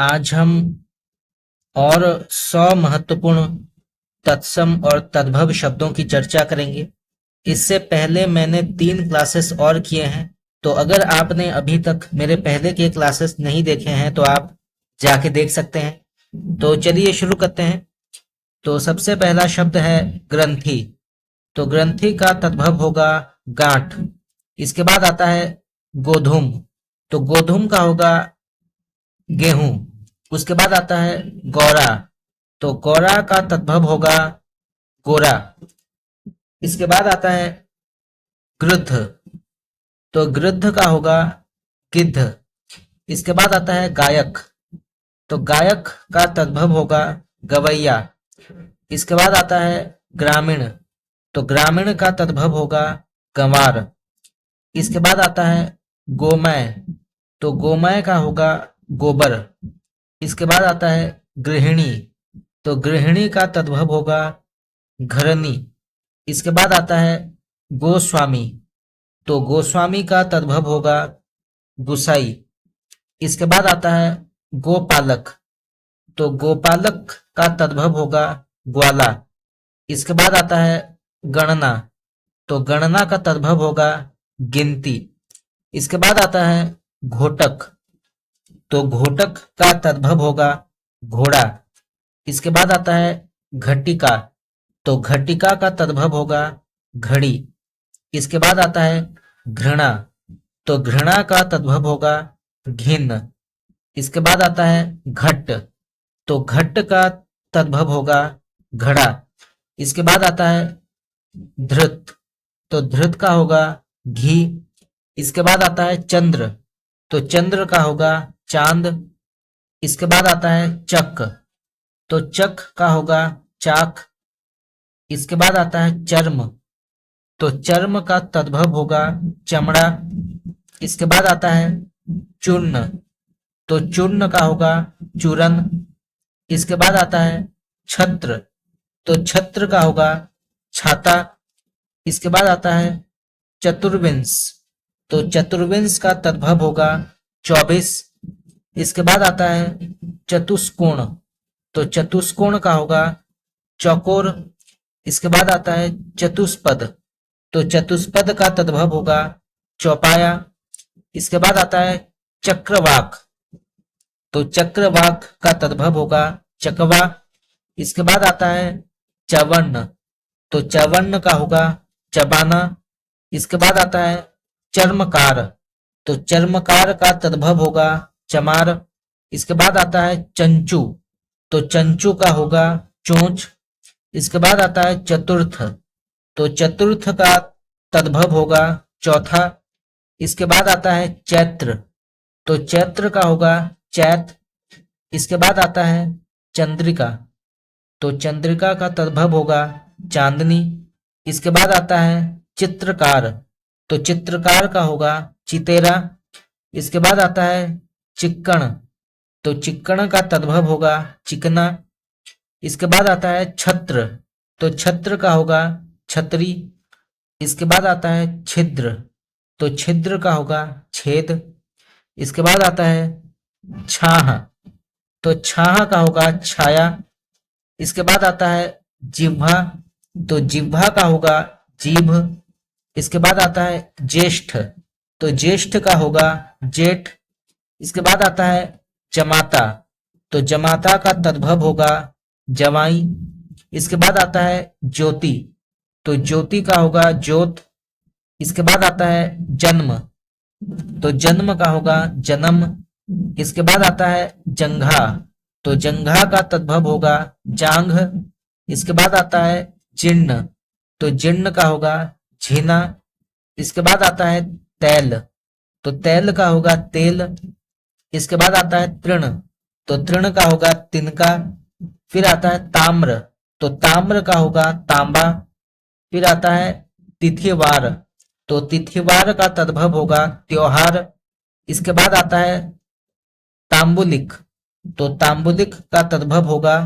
आज हम और 100 महत्वपूर्ण तत्सम और तद्भव शब्दों की चर्चा करेंगे। इससे पहले मैंने 3 क्लासेस और किए हैं, तो अगर आपने अभी तक मेरे पहले के क्लासेस नहीं देखे हैं तो आप जाके देख सकते हैं। तो चलिए शुरू करते हैं। तो सबसे पहला शब्द है ग्रंथि। तो ग्रंथि का तद्भव होगा गांठ। इसके बाद आता है गोधूम। तो गोधूम का होगा गेहूं। उसके बाद आता है गौरा। तो गौरा का तद्भव होगा गोरा। इसके बाद आता है गृध्र। तो गृध्र का होगा गिद्ध। इसके बाद आता है गायक। तो गायक का तद्भव होगा गवैया। इसके बाद आता है ग्रामीण। तो ग्रामीण का तद्भव होगा गंवार। इसके बाद आता है गोमय। तो गोमय का होगा गोबर। इसके बाद आता है गृहिणी। तो गृहिणी का तद्भव होगा घरनी। इसके बाद आता है गोस्वामी। तो गोस्वामी का तद्भव होगा गुसाई। इसके बाद आता है गोपालक। तो गोपालक का तद्भव होगा ग्वाला। इसके बाद आता है गणना। तो गणना का तद्भव होगा गिनती। इसके बाद आता है घोटक। तो घोटक का तद्भव होगा घोड़ा। इसके बाद आता है घटिका। तो घटिका का तद्भव होगा घड़ी। इसके बाद आता है घृणा। तो घृणा का तद्भव होगा घिन। इसके बाद आता है घट। तो घट का तद्भव होगा घड़ा। इसके बाद आता है धृत। तो धृत का होगा घी। इसके बाद आता है चंद्र। तो चंद्र का होगा चांद। इसके बाद आता है चक। तो चक का होगा चाक। इसके बाद आता है चर्म। तो चर्म का तद्भव होगा चमड़ा। इसके बाद आता है चूर्ण। तो चूर्ण का होगा चूरन। इसके बाद आता है छत्र। तो छत्र का होगा छाता। इसके बाद आता है चतुर्विंश। तो चतुर्विंश का तद्भव होगा 24। इसके बाद आता है चतुष्कोण। तो चतुष्कोण का होगा चौकोर। इसके बाद आता है चतुष्पद। तो चतुष्पद का तद्भव होगा चौपाया। इसके बाद आता है चक्रवाक। तो चक्रवाक का तद्भव होगा चकवा। इसके बाद आता है चवर्ण। तो चवर्ण का होगा चबाना। इसके बाद आता है चर्मकार। तो चर्मकार का तद्भव होगा चमार। इसके बाद आता है चंचू। तो चंचू का होगा चोंच। इसके बाद आता है चतुर्थ। तो चतुर्थ का तद्भव होगा चौथा। इसके बाद आता है चैत्र। तो चैत्र का होगा चैत। इसके बाद आता है चंद्रिका। तो चंद्रिका का तद्भव होगा चांदनी। इसके बाद आता है चित्रकार। तो चित्रकार का होगा चितेरा। इसके बाद आता है चिक्कण। तो चिक्कण का तद्भव होगा चिकना। इसके बाद आता है छत्र। तो छत्र का होगा छतरी। इसके बाद आता है छिद्र। तो छिद्र का होगा छेद। इसके बाद आता है छाह। तो छाह का होगा छाया। इसके बाद आता है जिह्वा। तो जिह्वा का होगा जीभ। इसके बाद आता है ज्येष्ठ। तो ज्येष्ठ का होगा जेठ। इसके बाद आता है जमाता। तो जमाता का तद्भव होगा जवाई। इसके बाद आता है ज्योति। तो ज्योति का होगा ज्योत। इसके बाद आता है जन्म। तो जन्म का होगा जन्म। इसके बाद आता है जंघा। तो जंघा का तद्भव होगा जांघ। इसके बाद आता है जीर्ण। तो जीर्ण का होगा झीना। इसके बाद आता है तैल। तो तैल का होगा तेल। इसके बाद आता है तृण। तो तृण का होगा तिनका। फिर आता है ताम्र। तो ताम्र का होगा तांबा। फिर आता है तिथिवार। तो तिथिवार का तद्भव होगा त्योहार। इसके बाद आता है तांबुलिक। तो तांबुलिक का तद्भव होगा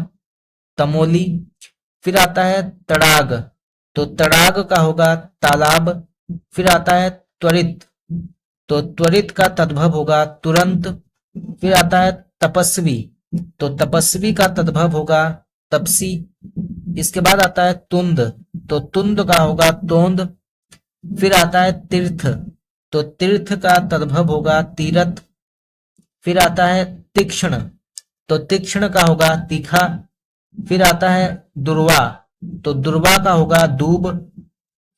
तमोली। फिर आता है तड़ाग। तो तड़ाग का होगा तालाब। फिर आता है त्वरित। तो त्वरित का तद्भव होगा तुरंत। फिर आता है तपस्वी, तो तपस्वी का तद्भव होगा तपसी। इसके बाद आता है तुंद, तो तुंद का होगा तोंद। फिर आता है तीर्थ, तो तीर्थ का तद्भव होगा तीरथ। फिर आता है तीक्ष्ण, तो तीक्ष्ण का होगा तीखा। फिर आता है दुर्वा, तो दुर्वा का होगा दूब।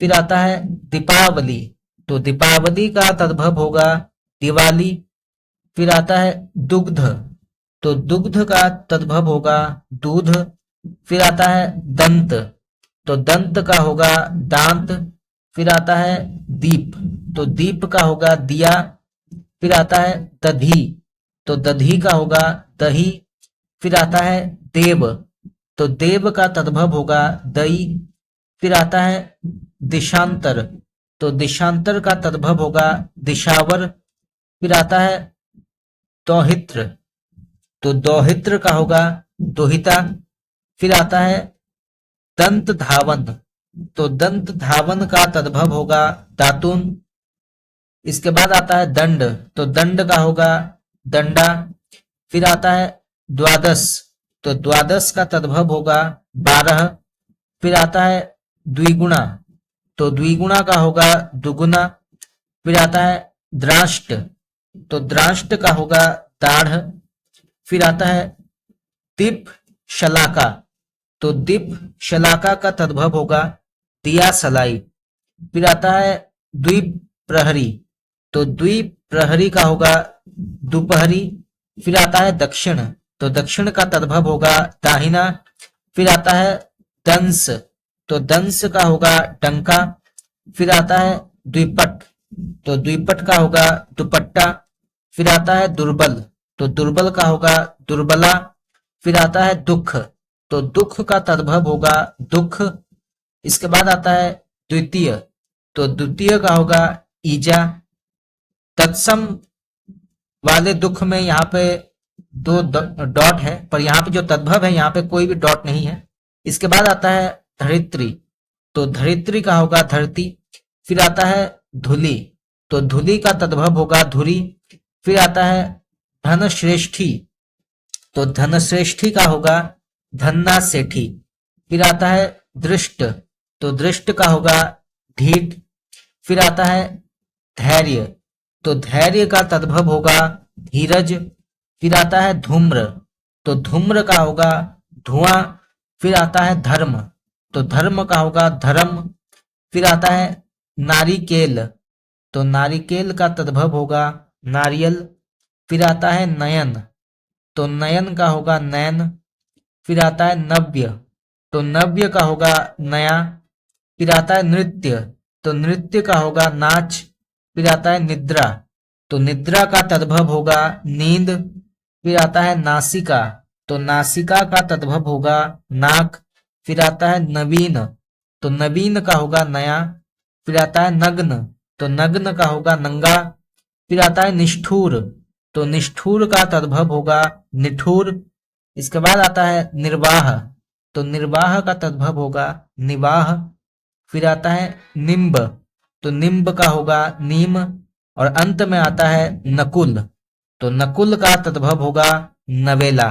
फिर आता है दीपावली, तो दीपावली का तद्भव होगा दिवाली। फिर आता है दुग्ध, तो दुग्ध का तद्भव होगा दूध। फिर आता है दंत, तो दंत का होगा दांत। फिर आता है दीप, तो दीप का होगा दिया। फिर आता है दधी, तो दधी का होगा दही। फिर आता है देव, तो देव का तद्भव होगा दई। फिर आता है दिशांतर, तो दिशांतर का तद्भव होगा दिशावर। फिर आता है दौहित्र, तो दौहित्र का होगा दोहिता। फिर आता है दंत धावन, तो दंत धावन का तद्भव होगा दातुन। इसके बाद आता है दंड, तो दंड का होगा दंडा। फिर आता है द्वादश, तो द्वादश का तद्भव होगा 12। फिर आता है द्विगुणा, तो द्विगुणा का होगा दुगुना। फिर आता है द्राष्ट, तो द्राष्ट का होगा दाढ़। फिर आता है दीप शलाका, तो दीप शलाका का तद्भव होगा दिया सलाई। फिर आता है द्वीप प्रहरी, तो द्वीप प्रहरी का होगा दोपहरी। फिर आता है दक्षिण, तो दक्षिण का तद्भव होगा दाहिना। फिर आता है दंस, तो दंस का होगा डंका। फिर आता है द्विपट, तो द्विपट का होगा दुपट्टा। फिर आता है दुर्बल, तो दुर्बल का होगा दुर्बला। फिर आता है दुख, तो दुख का तद्भव होगा दुख। इसके बाद आता है द्वितीय, तो द्वितीय का होगा ईजा। तत्सम वाले दुख में यहाँ पे दो डॉट है, पर यहाँ पे जो तद्भव है यहाँ पे कोई भी डॉट नहीं है। इसके बाद आता है धरित्री, तो धरित्री का होगा धरती। फिर आता है धुली, तो धुली का तद्भव होगा धुरी। फिर आता है धनश्रेष्ठी, तो धनश्रेष्ठी का होगा धन्ना सेठी। फिर आता है दृष्ट, तो दृष्ट का होगा ढीठ। फिर आता है धैर्य, तो धैर्य का तद्भव होगा धीरज। फिर आता है धूम्र, तो धूम्र का होगा धुआं। फिर आता है धर्म, तो धर्म का होगा धर्म। फिर आता है नारिकेल, तो नारिकेल का तद्भव होगा नारियल। फिर आता है नयन, तो नयन का होगा नयन। फिर आता है नव्य, तो नव्य का होगा नया। फिर आता है नृत्य, तो नृत्य का होगा नाच। फिर आता है निद्रा, तो निद्रा का तद्भव होगा नींद। फिर आता है नासिका, तो नासिका का तद्भव होगा नाक। फिर आता है नवीन, तो नवीन का होगा नया। फिर आता है नग्न, तो नग्न का होगा नंगा। फिर आता है निष्ठुर, तो निष्ठुर का तद्भव होगा निठुर। इसके बाद आता है निर्वाह, तो निर्वाह का तद्भव होगा निवाह। फिर आता है निम्ब, तो निम्ब का होगा नीम। और अंत में आता है नकुल, तो नकुल का तद्भव होगा नवेला।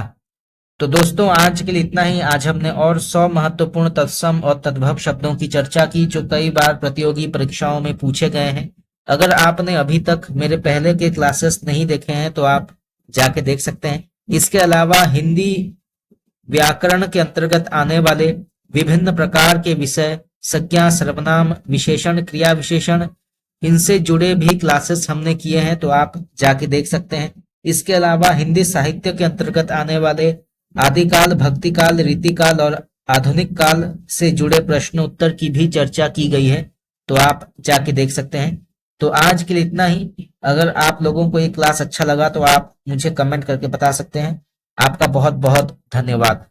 तो दोस्तों आज के लिए इतना ही। आज हमने और 100 महत्वपूर्ण तत्सम और तद्भव शब्दों की चर्चा की जो कई बार प्रतियोगी परीक्षाओं में पूछे गए हैं। अगर आपने अभी तक मेरे पहले के क्लासेस नहीं देखे हैं तो आप जाके देख सकते हैं। इसके अलावा हिंदी व्याकरण के अंतर्गत आने वाले विभिन्न प्रकार के विषय, संज्ञा, सर्वनाम, विशेषण, क्रिया विशेषण, इनसे जुड़े भी क्लासेस हमने किए हैं, तो आप जाके देख सकते हैं। इसके अलावा हिंदी साहित्य के अंतर्गत आने वाले आदिकाल, भक्तिकाल, रीतिकाल और आधुनिक काल से जुड़े प्रश्न उत्तर की भी चर्चा की गई है, तो आप जाके देख सकते हैं। तो आज के लिए इतना ही। अगर आप लोगों को ये क्लास अच्छा लगा तो आप मुझे कमेंट करके बता सकते हैं। आपका बहुत बहुत धन्यवाद।